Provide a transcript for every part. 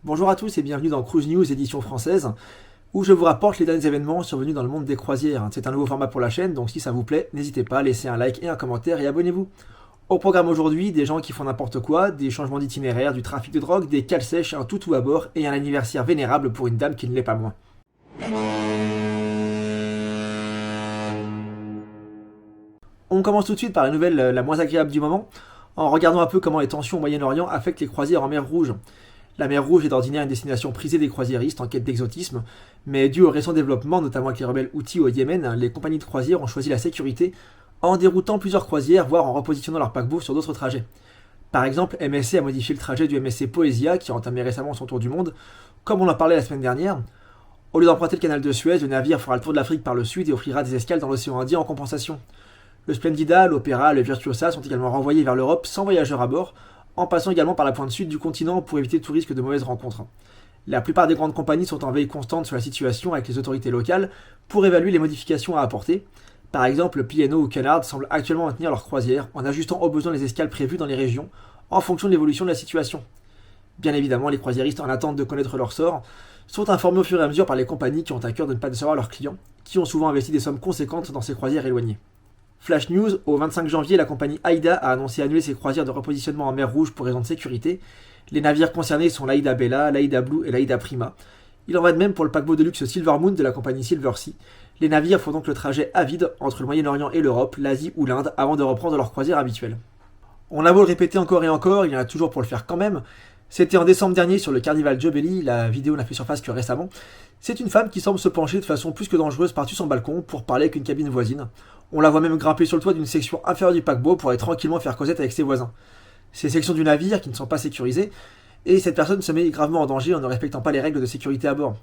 Bonjour à tous et bienvenue dans Cruise News édition française, où je vous rapporte les derniers événements survenus dans le monde des croisières. C'est un nouveau format pour la chaîne, donc si ça vous plaît, n'hésitez pas à laisser un like et un commentaire et abonnez-vous. Au programme aujourd'hui, des gens qui font n'importe quoi, des changements d'itinéraire, du trafic de drogue, des cales sèches, un toutou à bord et un anniversaire vénérable pour une dame qui ne l'est pas moins. On commence tout de suite par la nouvelle la moins agréable du moment, en regardant un peu comment les tensions au Moyen-Orient affectent les croisières en mer Rouge. La mer Rouge est d'ordinaire une destination prisée des croisiéristes en quête d'exotisme, mais dû au récent développement, notamment avec les rebelles Houthis au Yémen, les compagnies de croisière ont choisi la sécurité en déroutant plusieurs croisières, voire en repositionnant leurs paquebots sur d'autres trajets. Par exemple, MSC a modifié le trajet du MSC Poesia, qui a entamé récemment son tour du monde, comme on en parlait la semaine dernière. Au lieu d'emprunter le canal de Suez, le navire fera le tour de l'Afrique par le sud et offrira des escales dans l'océan Indien en compensation. Le Splendida, l'Opéra, le Virtuosa sont également renvoyés vers l'Europe sans voyageurs à bord, en passant également par la pointe sud du continent pour éviter tout risque de mauvaises rencontres. La plupart des grandes compagnies sont en veille constante sur la situation avec les autorités locales pour évaluer les modifications à apporter. Par exemple, P&O ou Cunard semblent actuellement maintenir leurs croisières en ajustant au besoin les escales prévues dans les régions en fonction de l'évolution de la situation. Bien évidemment, les croisiéristes en attente de connaître leur sort sont informés au fur et à mesure par les compagnies qui ont à cœur de ne pas décevoir leurs clients, qui ont souvent investi des sommes conséquentes dans ces croisières éloignées. Flash News, au 25 janvier, la compagnie AIDA a annoncé annuler ses croisières de repositionnement en mer Rouge pour raison de sécurité. Les navires concernés sont l'AIDA Bella, l'AIDA Blue et l'AIDA Prima. Il en va de même pour le paquebot de luxe Silver Moon de la compagnie Silversea. Les navires font donc le trajet à vide entre le Moyen-Orient et l'Europe, l'Asie ou l'Inde avant de reprendre leur croisière habituelle. On a beau le répéter encore et encore, il y en a toujours pour le faire quand même. C'était en décembre dernier sur le Carnival Jubilee, la vidéo n'a fait surface que récemment. C'est une femme qui semble se pencher de façon plus que dangereuse par-dessus son balcon pour parler avec une cabine voisine. On la voit même grimper sur le toit d'une section inférieure du paquebot pour aller tranquillement faire causette avec ses voisins. Ces sections du navire qui ne sont pas sécurisées, et cette personne se met gravement en danger en ne respectant pas les règles de sécurité à bord.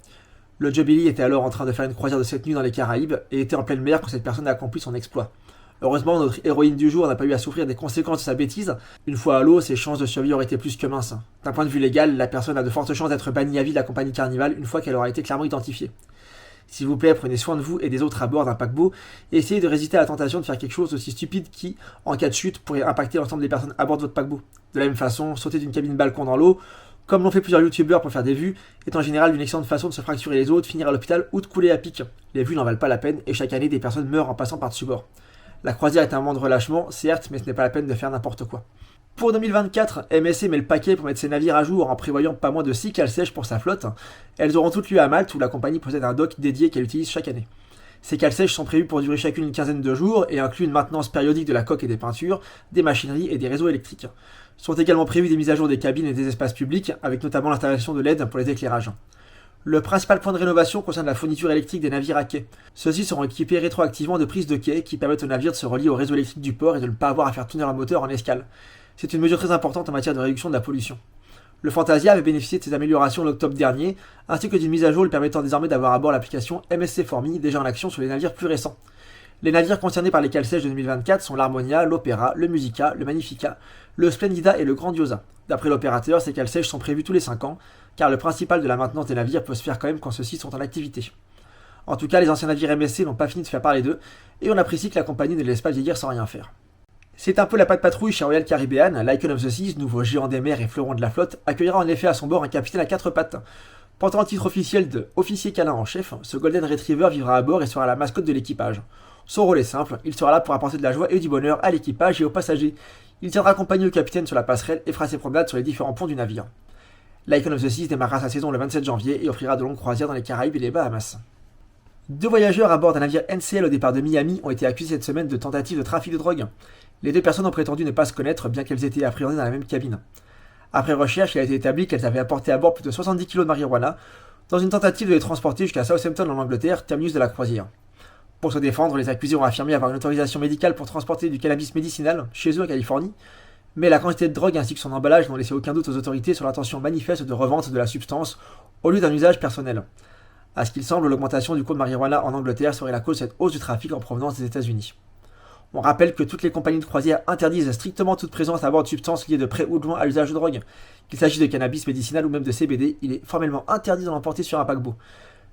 Le Jubilee était alors en train de faire une croisière de cette nuit dans les Caraïbes et était en pleine mer quand cette personne a accompli son exploit. Heureusement, notre héroïne du jour n'a pas eu à souffrir des conséquences de sa bêtise. Une fois à l'eau, ses chances de survie auraient été plus que minces. D'un point de vue légal, la personne a de fortes chances d'être bannie à vie de la compagnie Carnival une fois qu'elle aura été clairement identifiée. S'il vous plaît, prenez soin de vous et des autres à bord d'un paquebot et essayez de résister à la tentation de faire quelque chose aussi stupide qui, en cas de chute, pourrait impacter l'ensemble des personnes à bord de votre paquebot. De la même façon, sauter d'une cabine balcon dans l'eau, comme l'ont fait plusieurs youtubeurs pour faire des vues, est en général une excellente façon de se fracturer les os, de finir à l'hôpital ou de couler à pic. Les vues n'en valent pas la peine et chaque année des personnes meurent en passant par-dessus bord. La croisière est un moment de relâchement, certes, mais ce n'est pas la peine de faire n'importe quoi. Pour 2024, MSC met le paquet pour mettre ses navires à jour en prévoyant pas moins de 6 cales sèches pour sa flotte. Elles auront toutes lieu à Malte où la compagnie possède un dock dédié qu'elle utilise chaque année. Ces cales sèches sont prévues pour durer chacune une quinzaine de jours et incluent une maintenance périodique de la coque et des peintures, des machineries et des réseaux électriques. Sont également prévues des mises à jour des cabines et des espaces publics, avec notamment l'installation de LED pour les éclairages. Le principal point de rénovation concerne la fourniture électrique des navires à quai. Ceux-ci seront équipés rétroactivement de prises de quai qui permettent aux navires de se relier au réseau électrique du port et de ne pas avoir à faire tourner leur moteur en escale. C'est une mesure très importante en matière de réduction de la pollution. Le Fantasia avait bénéficié de ces améliorations l'octobre dernier, ainsi que d'une mise à jour lui permettant désormais d'avoir à bord l'application MSC Formi, déjà en action sur les navires plus récents. Les navires concernés par les cales sèches de 2024 sont l'Harmonia, l'Opéra, le Musica, le Magnifica, le Splendida et le Grandiosa. D'après l'opérateur, ces cales sèches sont prévues tous les 5 ans, car le principal de la maintenance des navires peut se faire quand même quand ceux-ci sont en activité. En tout cas, les anciens navires MSC n'ont pas fini de faire parler d'eux, et on apprécie que la compagnie ne les laisse pas vieillir sans rien faire. C'est un peu la patte patrouille chez Royal Caribbean, l'Icon of the Seas, nouveau géant des mers et fleuron de la flotte, accueillera en effet à son bord un capitaine à 4 pattes. Portant le titre officiel de officier câlin en chef, ce Golden Retriever vivra à bord et sera la mascotte de l'équipage. Son rôle est simple, il sera là pour apporter de la joie et du bonheur à l'équipage et aux passagers. Il tiendra compagnie au capitaine sur la passerelle et fera ses promenades sur les différents ponts du navire. L'Icon of the Seas démarrera sa saison le 27 janvier et offrira de longues croisières dans les Caraïbes et les Bahamas. 2 voyageurs à bord d'un navire NCL au départ de Miami ont été accusés cette semaine de tentative de trafic de drogue. Les 2 personnes ont prétendu ne pas se connaître bien qu'elles étaient appréhendées dans la même cabine. Après recherche, il a été établi qu'elles avaient apporté à bord plus de 70 kg de marijuana dans une tentative de les transporter jusqu'à Southampton en Angleterre, terminus de la croisière. Pour se défendre, les accusés ont affirmé avoir une autorisation médicale pour transporter du cannabis médicinal chez eux en Californie, mais la quantité de drogue ainsi que son emballage n'ont laissé aucun doute aux autorités sur l'intention manifeste de revente de la substance au lieu d'un usage personnel. À ce qu'il semble, l'augmentation du cours de marijuana en Angleterre serait la cause de cette hausse du trafic en provenance des États-Unis. On rappelle que toutes les compagnies de croisière interdisent strictement toute présence à bord de substances liées de près ou de loin à l'usage de drogue. Qu'il s'agisse de cannabis médicinal ou même de CBD, il est formellement interdit d'en emporter sur un paquebot.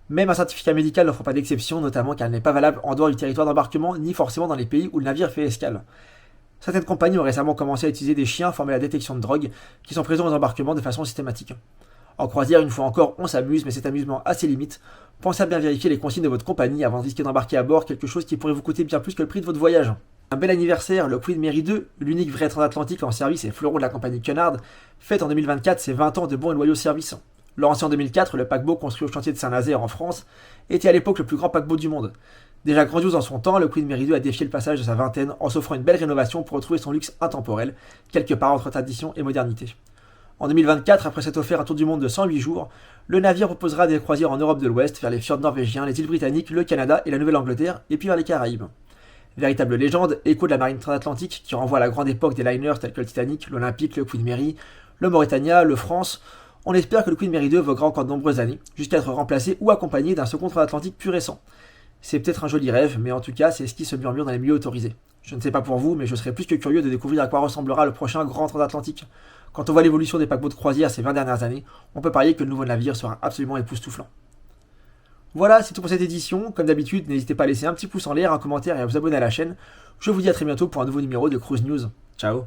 Même un certificat médical n'offre pas d'exception, notamment car il n'est pas valable en dehors du territoire d'embarquement, ni forcément dans les pays où le navire fait escale. Certaines compagnies ont récemment commencé à utiliser des chiens formés à la détection de drogue, qui sont présents aux embarquements de façon systématique. En croisière, une fois encore, on s'amuse, mais cet amusement a ses limites. Pensez à bien vérifier les consignes de votre compagnie avant de risquer d'embarquer à bord quelque chose qui pourrait vous coûter bien plus que le prix de votre voyage. Un bel anniversaire, le Queen Mary 2, l'unique vrai transatlantique en service et fleuron de la compagnie Cunard, fête en 2024 ses 20 ans de bons et loyaux services. Lancé en 2004, le paquebot construit au chantier de Saint-Nazaire en France était à l'époque le plus grand paquebot du monde. Déjà grandiose en son temps, le Queen Mary 2 a défié le passage de sa vingtaine en s'offrant une belle rénovation pour retrouver son luxe intemporel, quelque part entre tradition et modernité. En 2024, après s'être offert un tour du monde de 108 jours, le navire proposera des croisières en Europe de l'Ouest, vers les fjords norvégiens, les îles britanniques, le Canada et la Nouvelle-Angleterre, et puis vers les Caraïbes. Véritable légende, écho de la marine transatlantique qui renvoie à la grande époque des liners tels que le Titanic, l'Olympique, le Queen Mary, le Mauritania, le France, on espère que le Queen Mary 2 voguera encore de nombreuses années, jusqu'à être remplacé ou accompagné d'un second transatlantique plus récent. C'est peut-être un joli rêve, mais en tout cas, c'est ce qui se murmure dans les milieux autorisés. Je ne sais pas pour vous, mais je serais plus que curieux de découvrir à quoi ressemblera le prochain grand transatlantique. Quand on voit l'évolution des paquebots de croisière ces 20 dernières années, on peut parier que le nouveau navire sera absolument époustouflant. Voilà, c'est tout pour cette édition. Comme d'habitude, n'hésitez pas à laisser un petit pouce en l'air, un commentaire et à vous abonner à la chaîne. Je vous dis à très bientôt pour un nouveau numéro de Cruise News. Ciao.